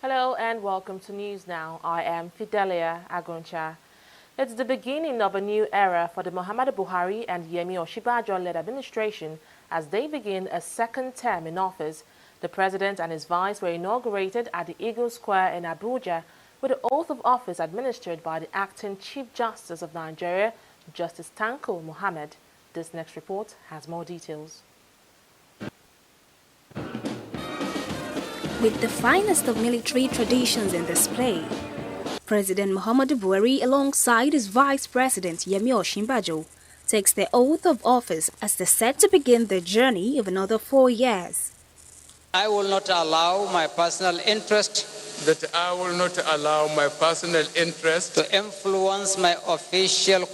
Hello and welcome to News Now. I am Fidelia Agoncha. It's the beginning of a new era for the Muhammadu Buhari and Yemi Osinbajo-led administration as they begin a second term in office. The president and his vice were inaugurated at the Eagle Square in Abuja with the oath of office administered by the acting Chief Justice of Nigeria, Justice Tanko Muhammad. This next report has more details. With the finest of military traditions in display, President Muhammadu Buhari alongside his Vice President Yemi Osinbajo takes the oath of office as they set to begin their journey of another 4 years. I will not allow my personal interest to influence my official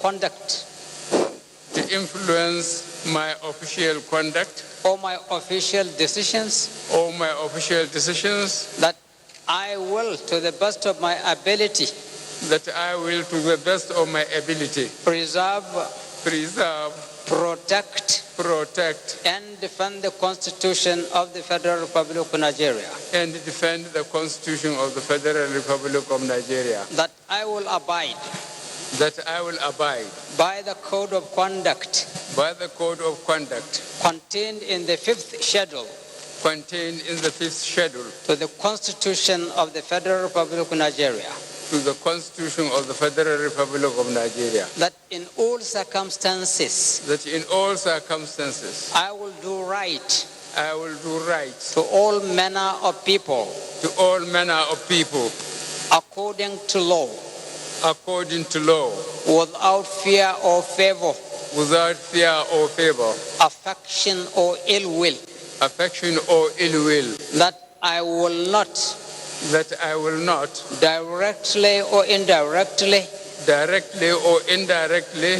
conduct or my official decisions that I will, to the best of my ability, preserve, protect, and defend the Constitution of the Federal Republic of Nigeria. That I will abide by the code of conduct contained in the fifth schedule to the Constitution of the Federal Republic of Nigeria. That in all circumstances I will do right to all manner of people according to law without fear or favor, affection or ill will. That I will not directly or indirectly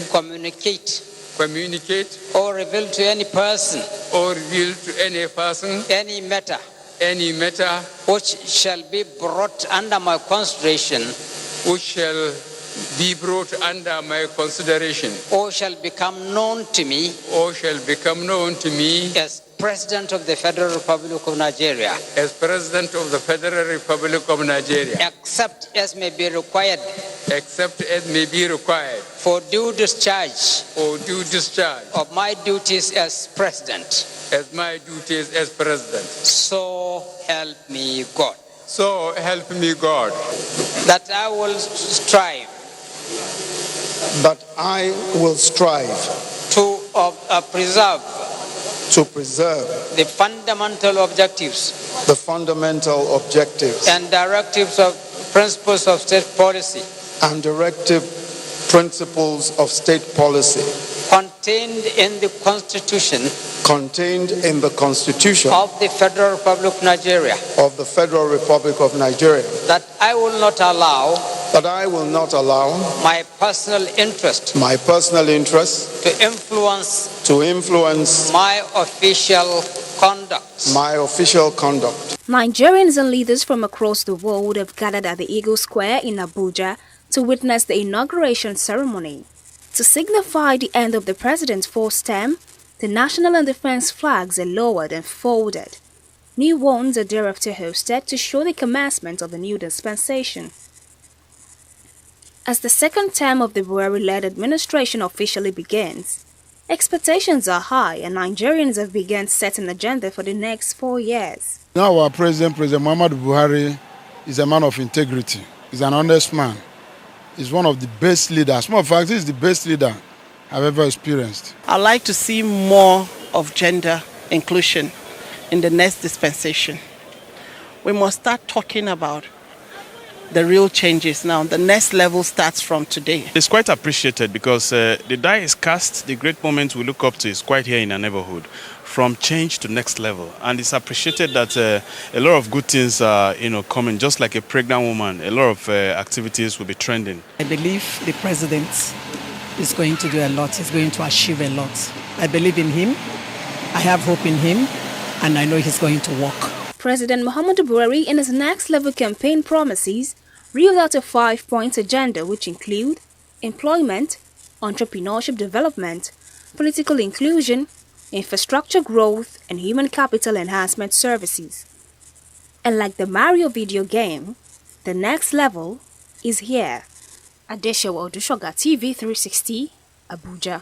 communicate or reveal to any person any matter which shall be brought under my consideration or shall become known to me as President of the Federal Republic of Nigeria, except as may be required for due discharge of my duties as President. So help me God. That I will strive to preserve the fundamental objectives and directives of principles of state policy contained in the Constitution of the Federal Republic of Nigeria. That I will not allow my personal interest to influence my official conduct. Nigerians and leaders from across the world have gathered at the Eagle Square in Abuja to witness the inauguration ceremony. To signify the end of the president's fourth term, the national and defense flags are lowered and folded. New ones are thereafter hosted to show the commencement of the new dispensation. As the second term of the Buhari-led administration officially begins, expectations are high and Nigerians have begun setting an agenda for the next 4 years. Now our President Muhammadu Buhari, is a man of integrity. He's an honest man. He's one of the best leaders. Matter of fact, he's the best leader I've ever experienced. I'd like to see more of gender inclusion in the next dispensation. We must start talking about the real changes now. The next level starts from today. It's quite appreciated because the die is cast. The great moment we look up to is quite here in our neighborhood, from change to next level. And it's appreciated that a lot of good things are coming. Just like a pregnant woman, a lot of activities will be trending. I believe the president is going to do a lot. He's going to achieve a lot. I believe in him. I have hope in him, and I know he's going to work. President Muhammadu Buhari, in his next-level campaign promises, reeled out a 5-point agenda which include employment, entrepreneurship development, political inclusion, infrastructure growth, and human capital enhancement services. And like the Mario video game, the next level is here. Adeshawa Odushoga, TV360, Abuja.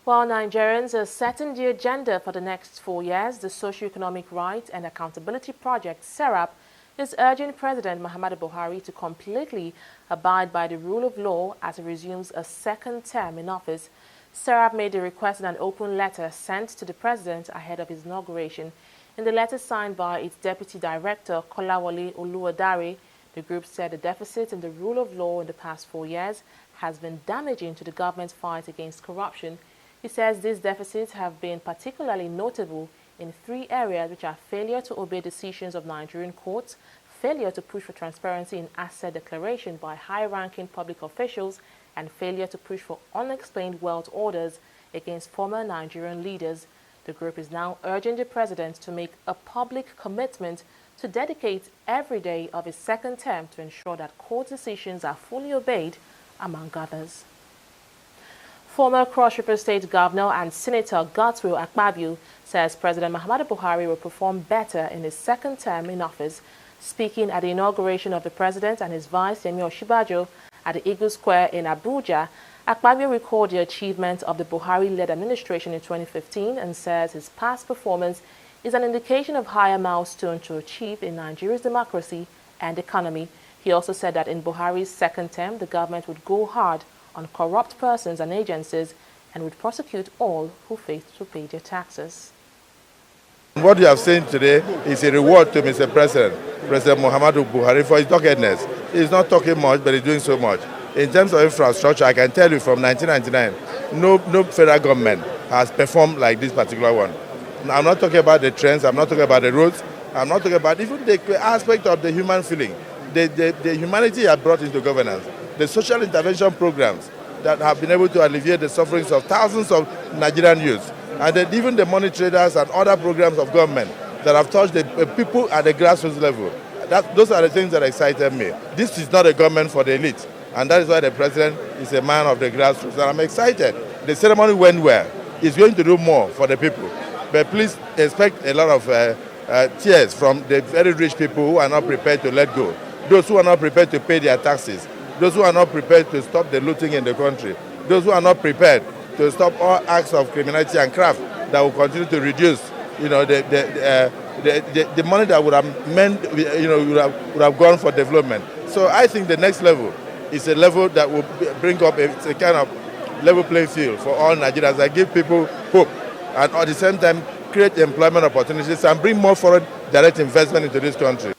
While Nigerians are setting the agenda for the next 4 years, the Socio-Economic Rights and Accountability Project, SERAP, is urging President Muhammadu Buhari to completely abide by the rule of law as he resumes a second term in office. SERAP made the request in an open letter sent to the president ahead of his inauguration. In the letter signed by its deputy director, Kolawole Oluwadare, the group said the deficit in the rule of law in the past 4 years has been damaging to the government's fight against corruption. He says these deficits have been particularly notable in 3 areas, which are failure to obey decisions of Nigerian courts, failure to push for transparency in asset declaration by high-ranking public officials, and failure to push for unexplained wealth orders against former Nigerian leaders. The group is now urging the president to make a public commitment to dedicate every day of his second term to ensure that court decisions are fully obeyed, among others. Former Cross River State Governor and Senator Godswill Akpabio says President Muhammadu Buhari will perform better in his second term in office. Speaking at the inauguration of the president and his vice, Yemi Osinbajo, at the Eagle Square in Abuja, Akpabio recalled the achievement of the Buhari-led administration in 2015 and says his past performance is an indication of higher milestones to achieve in Nigeria's democracy and economy. He also said that in Buhari's second term, the government would go hard on corrupt persons and agencies and would prosecute all who fail to pay their taxes. What you have seen today is a reward to Mr. President Muhammadu Buhari for his doggedness. He's not talking much, but he's doing so much. In terms of infrastructure, I can tell you from 1999, no federal government has performed like this particular one. I'm not talking about the trends, I'm not talking about the roads, I'm not talking about even the aspect of the human feeling. The humanity you have brought into governance, the social intervention programs that have been able to alleviate the sufferings of thousands of Nigerian youths, and then even the money traders and other programs of government that have touched the people at the grassroots level. Those are the things that excited me. This is not a government for the elite, and that is why the president is a man of the grassroots, and I'm excited. The ceremony went well. He's going to do more for the people, but please expect a lot of tears from the very rich people who are not prepared to let go, those who are not prepared to pay their taxes, those who are not prepared to stop the looting in the country, those who are not prepared to stop all acts of criminality and craft that will continue to reduce, the money that would have meant, would have gone for development. So I think the next level is a level that will bring up a kind of level playing field for all Nigerians and give people hope, and at the same time create employment opportunities and bring more foreign direct investment into this country.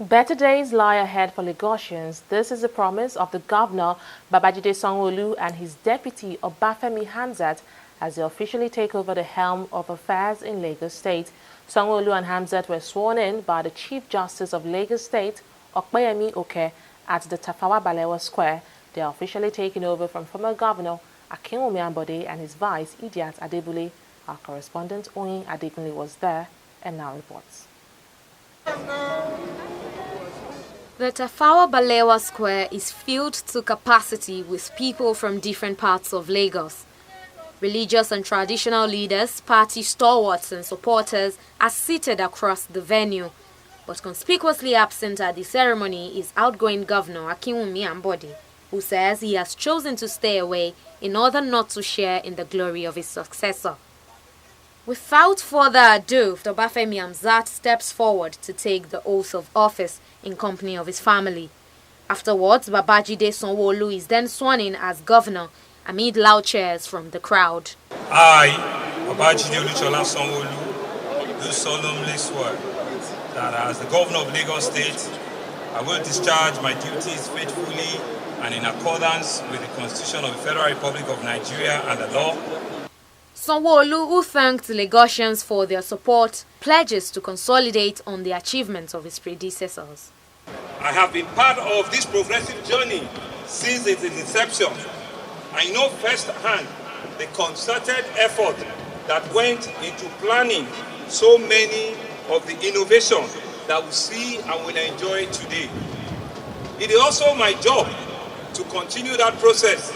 Better days lie ahead for Lagosians. This is the promise of the governor, Babajide Sanwo-Olu, and his deputy, Obafemi Hamzat, as they officially take over the helm of affairs in Lagos State. Sanwo-Olu and Hamzat were sworn in by the Chief Justice of Lagos State, Okpeyemi Oke, at the Tafawa Balewa Square. They are officially taking over from former Governor Akinwumi Ambode and his vice, Idiat Adebule. Our correspondent, Oyin Adekunle, was there and now reports. The Tafawa Balewa Square is filled to capacity with people from different parts of Lagos. Religious and traditional leaders, party stalwarts and supporters are seated across the venue. But conspicuously absent at the ceremony is outgoing Governor Akinwumi Ambode, who says he has chosen to stay away in order not to share in the glory of his successor. Without further ado, Obafemi Hamzat steps forward to take the oath of office in company of his family. Afterwards, Babajide Sanwo-Olu is then sworn in as governor amid loud cheers from the crowd. I, Babajide Oluchola Sanwo-Olu, do solemnly swear that as the Governor of Lagos State, I will discharge my duties faithfully and in accordance with the Constitution of the Federal Republic of Nigeria and the law. Sanwo-Olu, who thanked Lagosians for their support, pledges to consolidate on the achievements of his predecessors. I have been part of this progressive journey since its inception. I know firsthand the concerted effort that went into planning so many of the innovations that we see and will enjoy today. It is also my job to continue that process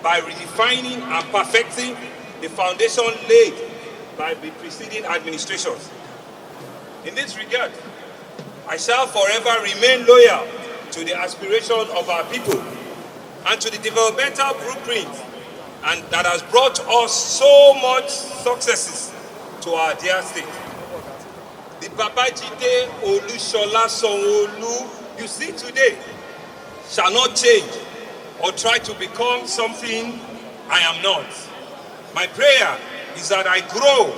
by redefining and perfecting the foundation laid by the preceding administrations. In this regard, I shall forever remain loyal to the aspiration of our people and to the developmental blueprint and that has brought us so much successes to our dear state. The Babajide Olushola Sanwo-Olu you see today shall not change or try to become something I am not. My prayer is that I grow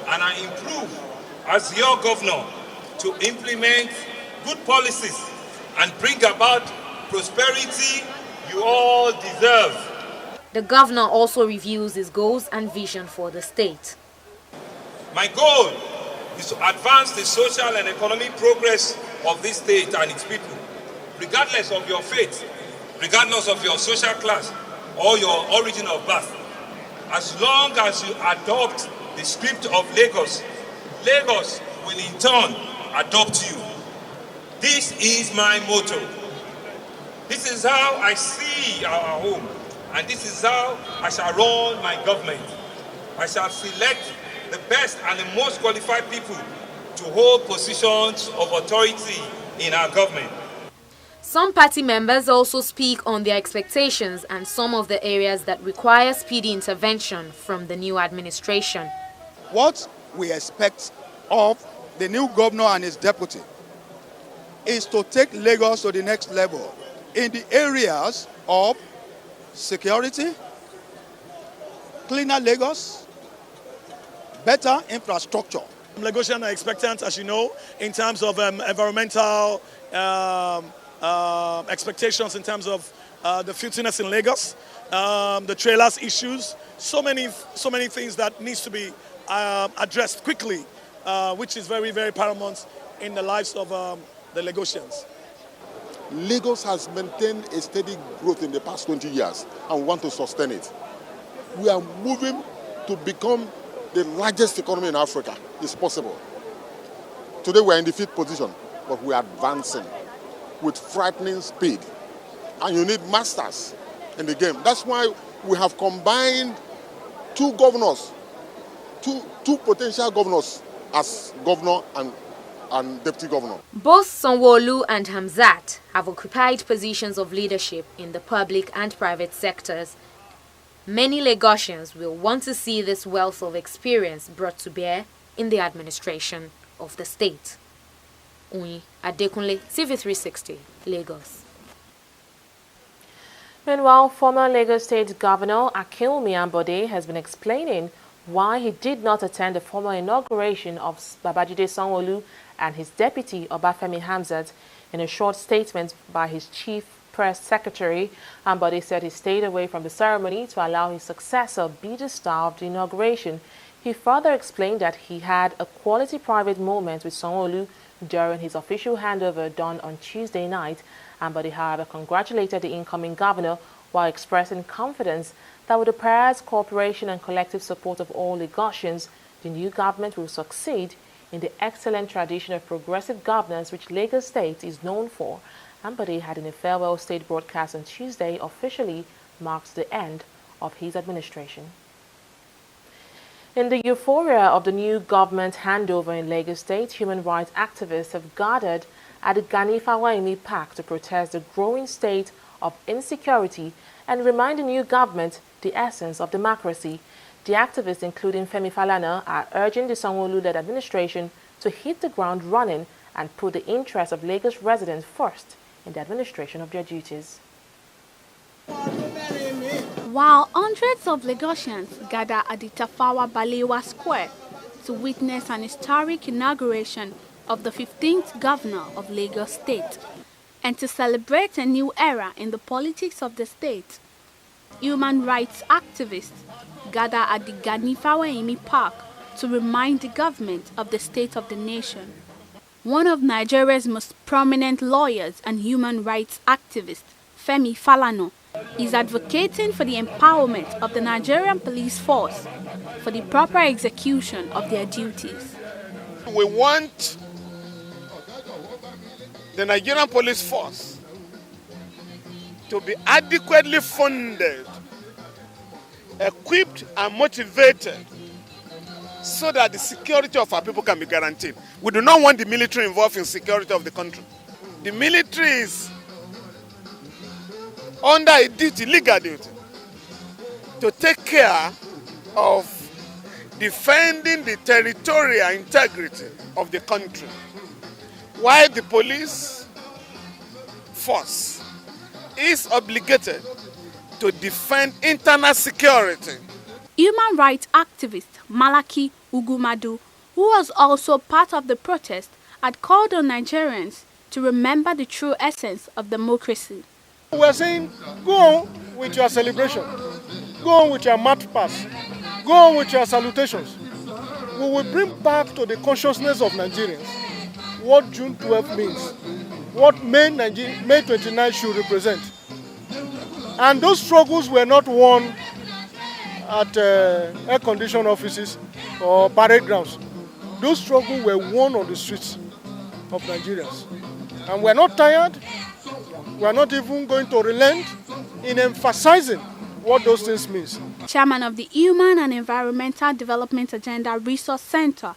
and I improve as your governor to implement good policies and bring about prosperity you all deserve. The governor also reviews his goals and vision for the state. My goal is to advance the social and economic progress of this state and its people, regardless of your faith, regardless of your social class or your origin of birth. As long as you adopt the script of Lagos, Lagos will in turn adopt you. This is my motto. This is how I see our home, and this is how I shall run my government. I shall select the best and the most qualified people to hold positions of authority in our government. Some party members also speak on their expectations and some of the areas that require speedy intervention from the new administration. What we expect of the new governor and his deputy is to take Lagos to the next level in the areas of security, cleaner Lagos, better infrastructure. Lagosians are expectant, as you know, in terms of environmental expectations, in terms of the filthiness in Lagos, the trailers issues, so many things that needs to be addressed quickly, which is very, very paramount in the lives of the Lagosians. Lagos has maintained a steady growth in the past 20 years and we want to sustain it. We are moving to become the largest economy in Africa. It's possible. Today we are in the fifth position, but we are advancing with frightening speed. And you need masters in the game. That's why we have combined two governors, two potential governors as governor and deputy governor. Both Sanwo-Olu and Hamzat have occupied positions of leadership in the public and private sectors. Many Lagosians will want to see this wealth of experience brought to bear in the administration of the state. Oyin Adekunle, TV360, Lagos. Meanwhile, former Lagos State Governor Akinwumi Ambode has been explaining why he did not attend the formal inauguration of Babajide Sanwo-Olu and his deputy Obafemi Hamzat. In a short statement by his chief press secretary, Ambode said he stayed away from the ceremony to allow his successor be the star of the inauguration. He further explained that he had a quality private moment with Sanwo-Olu during his official handover done on Tuesday night. Ambode, however, congratulated the incoming governor while expressing confidence that with the prayers, cooperation and collective support of all Lagosians, the new government will succeed in the excellent tradition of progressive governance which Lagos State is known for. Ambode had in a farewell state broadcast on Tuesday officially marked the end of his administration. In the euphoria of the new government handover in Lagos State, human rights activists have gathered at the Gani Fawehinmi Park to protest the growing state of insecurity and remind the new government the essence of democracy. The activists, including Femi Falana, are urging the Sanwo-Olu-led administration to hit the ground running and put the interests of Lagos residents first in the administration of their duties. While hundreds of Lagosians gather at the Tafawa Balewa Square to witness an historic inauguration of the 15th governor of Lagos State. And to celebrate a new era in the politics of the state, human rights activists gather at the Gani Fawayemi Park to remind the government of the state of the nation. One of Nigeria's most prominent lawyers and human rights activists, Femi Falana, is advocating for the empowerment of the Nigerian police force for the proper execution of their duties. We want the Nigerian police force to be adequately funded, equipped and motivated so that the security of our people can be guaranteed. We do not want the military involved in security of the country. The military is under a duty, legal duty, to take care of defending the territorial integrity of the country, while the police force is obligated to defend internal security. Human rights activist Malaki Ugumadu, who was also part of the protest, had called on Nigerians to remember the true essence of democracy. We're saying, go on with your celebration, go on with your march past, go on with your salutations. We will bring back to the consciousness of Nigerians what June 12 means, what May 29 should represent. And those struggles were not won at air-conditioned offices or parade grounds. Those struggles were won on the streets of Nigerians. And we're not tired. We're not even going to relent in emphasizing what those things mean. Chairman of the Human and Environmental Development Agenda Resource Center,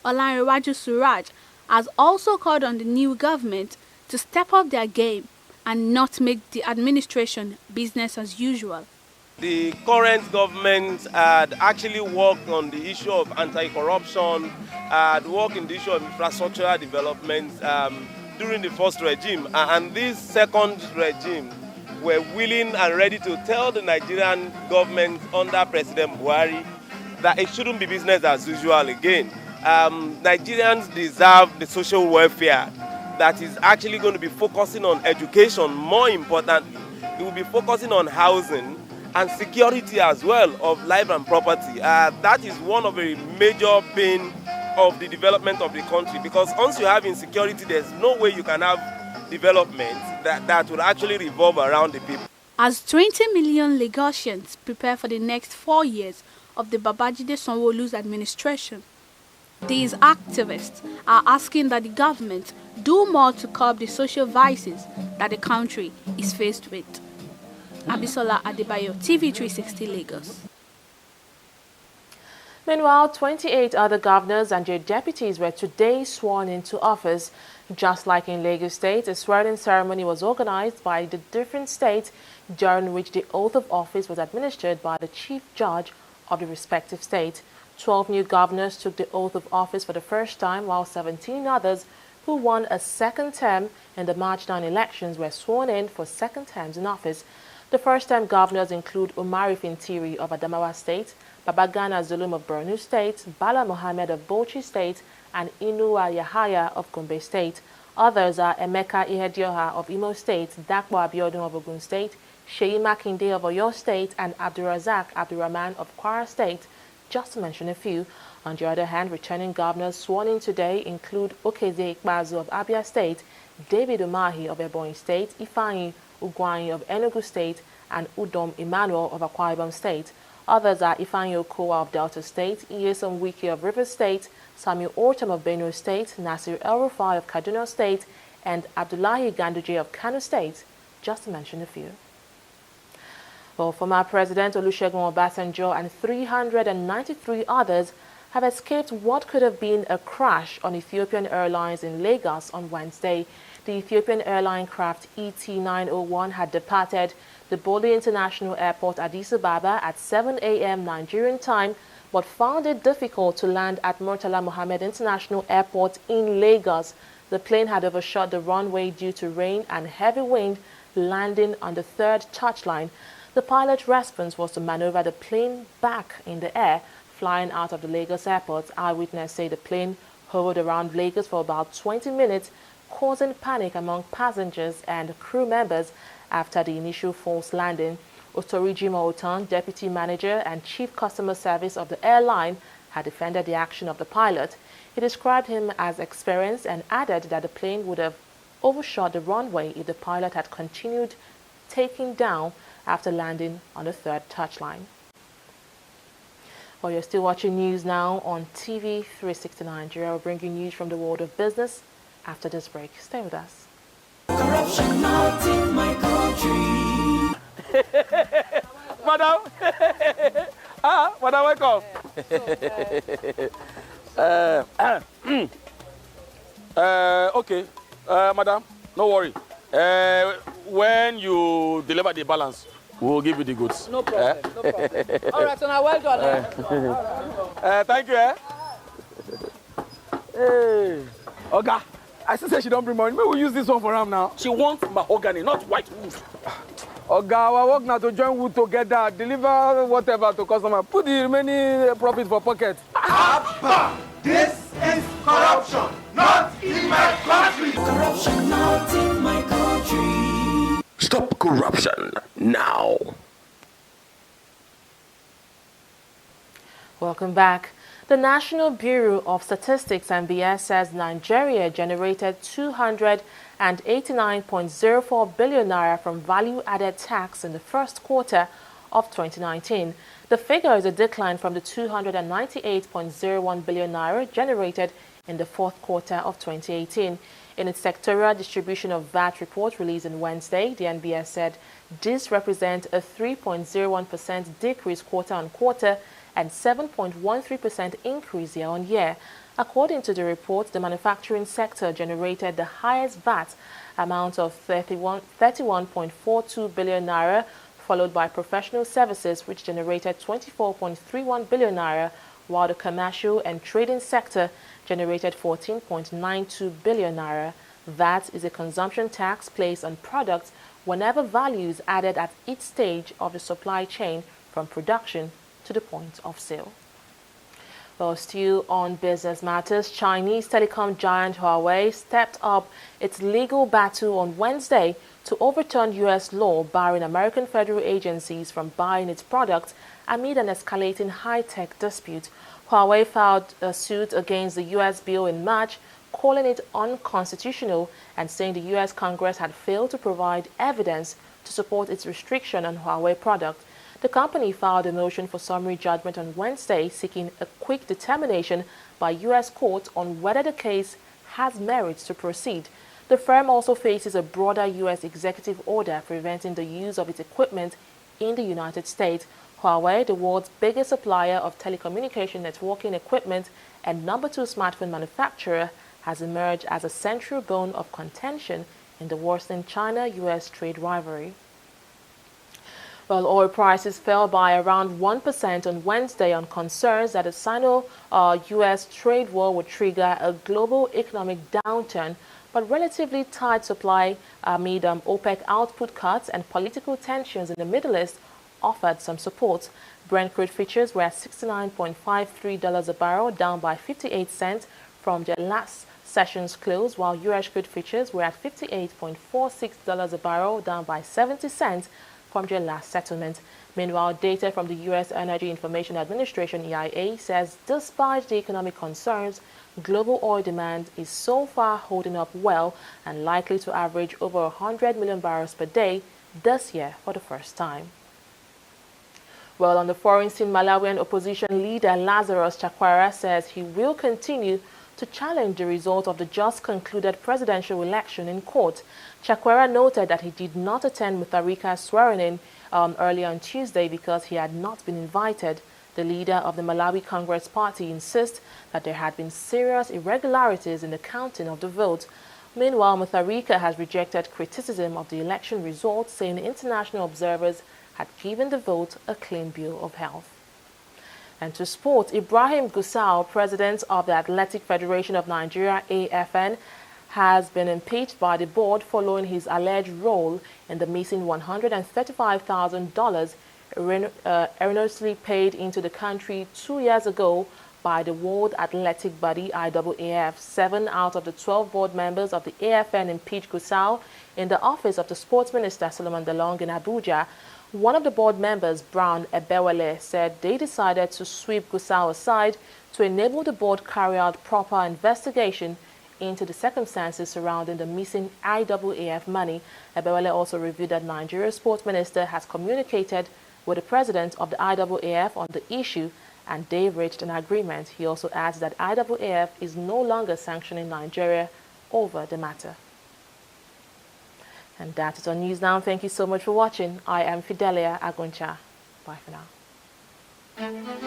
Olanrewaju Suraj, has also called on the new government to step up their game and not make the administration business as usual. The current government had actually worked on the issue of anti-corruption, had worked in the issue of infrastructural development during the first regime. And this second regime were willing and ready to tell the Nigerian government under President Buhari that it shouldn't be business as usual again. Nigerians deserve the social welfare that is actually going to be focusing on education. More importantly, it will be focusing on housing and security as well of life and property. That is one of the major pain of the development of the country, because once you have insecurity, there's no way you can have development that will actually revolve around the people. As 20 million Lagosians prepare for the next 4 years of the Babajide Sanwo-Olu's administration, these activists are asking that the government do more to curb the social vices that the country is faced with. Abisola Adebayo, TV360 Lagos. Meanwhile, 28 other governors and their deputies were today sworn into office. Just like in Lagos State, a swearing ceremony was organized by the different states, during which the oath of office was administered by the chief judge of the respective state. 12 new governors took the oath of office for the first time, while 17 others who won a second term in the March 9 elections were sworn in for second terms in office. The first-time governors include Umari Fintiri of Adamawa State, Babagana Zulum of Borno State, Bala Mohammed of Bauchi State, and Inuwa Yahaya of Gombe State. Others are Emeka Ihedioha of Imo State, Dakpo Abiodun of Ogun State, Sheyi Makinde of Oyo State, and Abdurazak Abdurrahman of Kwara State, just to mention a few. On the other hand, returning governors sworn in today include Okeze Ikpazu of Abia State, David Umahi of Ebonyi State, Ifeanyi Ugwanyi of Enugu State, and Udom Emmanuel of Akwa Ibom State. Others are Ifeanyi Okowa of Delta State, Iyesom Wike of Rivers State, Samuel Ortam of Benue State, Nasir El-Rufai of Kaduna State, and Abdullahi Ganduje of Kano State, just to mention a few. Well, former President Olusegun Obasanjo and 393 others have escaped what could have been a crash on Ethiopian Airlines in Lagos on Wednesday. The Ethiopian airline craft ET-901 had departed the Bole International Airport, Addis Ababa, at 7 a.m. Nigerian time, but found it difficult to land at Murtala Mohammed International Airport in Lagos. The plane had overshot the runway due to rain and heavy wind, landing on the third touchline. The pilot's response was to maneuver the plane back in the air, flying out of the Lagos airport. Eyewitnesses say the plane hovered around Lagos for about 20 minutes, causing panic among passengers and crew members after the initial false landing. Otoriji Motan, deputy manager and chief customer service of the airline, had defended the action of the pilot. He described him as experienced and added that the plane would have overshot the runway if the pilot had continued taking down after landing on the third touchline. Well, you're still watching News Now on TV360 Nigeria. We'll bring you news from the world of business after this break. Stay with us. Corruption not in my country. Madam, madam, welcome. Okay, madam, no worry. When you deliver the balance, we'll give you the goods. No problem, no problem. All right, so now well done. Thank you. Hey, Oga, I still say she don't bring money. Maybe we'll use this one for her now. She wants mahogany, not white wood. Oga, our work now to join wood together, deliver whatever to customer. Put the remaining profit for pocket. Abba, this is corruption, not in my country. Corruption not in my country. Stop corruption now. Welcome back. The National Bureau of Statistics (NBS) says Nigeria generated 289.04 billion naira from value-added tax in the first quarter of 2019. The figure is a decline from the 298.01 billion naira generated in the fourth quarter of 2018. In its sectoral distribution of VAT report released on Wednesday, the NBS said this represents a 3.01% decrease quarter-on-quarter and 7.13% increase year-on-year. According to the report, the manufacturing sector generated the highest VAT amount of 31.42 billion naira, followed by professional services, which generated 24.31 billion naira, while the commercial and trading sector generated 14.92 billion naira. VAT is a consumption tax placed on products whenever value is added at each stage of the supply chain from production to the point of sale. Well, still on business matters, Chinese telecom giant Huawei stepped up its legal battle on Wednesday to overturn U.S. law barring American federal agencies from buying its products amid an escalating high-tech dispute. Huawei filed a suit against the U.S. bill in March, calling it unconstitutional and saying the U.S. Congress had failed to provide evidence to support its restriction on Huawei products. The company filed a motion for summary judgment on Wednesday, seeking a quick determination by U.S. courts on whether the case has merits to proceed. The firm also faces a broader U.S. executive order preventing the use of its equipment in the United States. Huawei, the world's biggest supplier of telecommunication networking equipment and number 2 smartphone manufacturer, has emerged as a central bone of contention in the worsening China-U.S. trade rivalry. Well, oil prices fell by around 1% on Wednesday on concerns that a Sino-U.S. trade war would trigger a global economic downturn, but relatively tight supply amid OPEC output cuts and political tensions in the Middle East offered some support. Brent crude futures were at $69.53 a barrel, down by 58 cents from their last session's close, while US crude futures were at $58.46 a barrel, down by 70 cents from their last settlement. Meanwhile, data from the U.S. Energy Information Administration (EIA) says despite the economic concerns, global oil demand is so far holding up well and likely to average over 100 million barrels per day this year for the first time. Well, on the foreign scene, Malawian opposition leader Lazarus Chakwera says he will continue to challenge the result of the just concluded presidential election in court. Chakwera noted that he did not attend Mutharika's swearing-in earlier on Tuesday because he had not been invited. The leader of the Malawi Congress Party insists that there had been serious irregularities in the counting of the vote. Meanwhile, Mutharika has rejected criticism of the election results, saying international observers had given the vote a clean bill of health. And to sport, Ibrahim Gusau, president of the Athletic Federation of Nigeria, AFN, has been impeached by the board following his alleged role in the missing $135,000 erroneously paid into the country 2 years ago by the World Athletic Body IAAF. 7 out of the 12 board members of the AFN impeached Gusau in the office of the Sports Minister Solomon Dalong in Abuja. One of the board members, Brown Ebewele, said they decided to sweep Gusau aside to enable the board carry out proper investigation into the circumstances surrounding the missing IAAF money. Ebewele also revealed that Nigeria's sports minister has communicated with the president of the IAAF on the issue and they've reached an agreement. He also adds that IAAF is no longer sanctioning Nigeria over the matter. And that is on News Now. Thank you so much for watching. I am Fidelia Aguncha. Bye for now.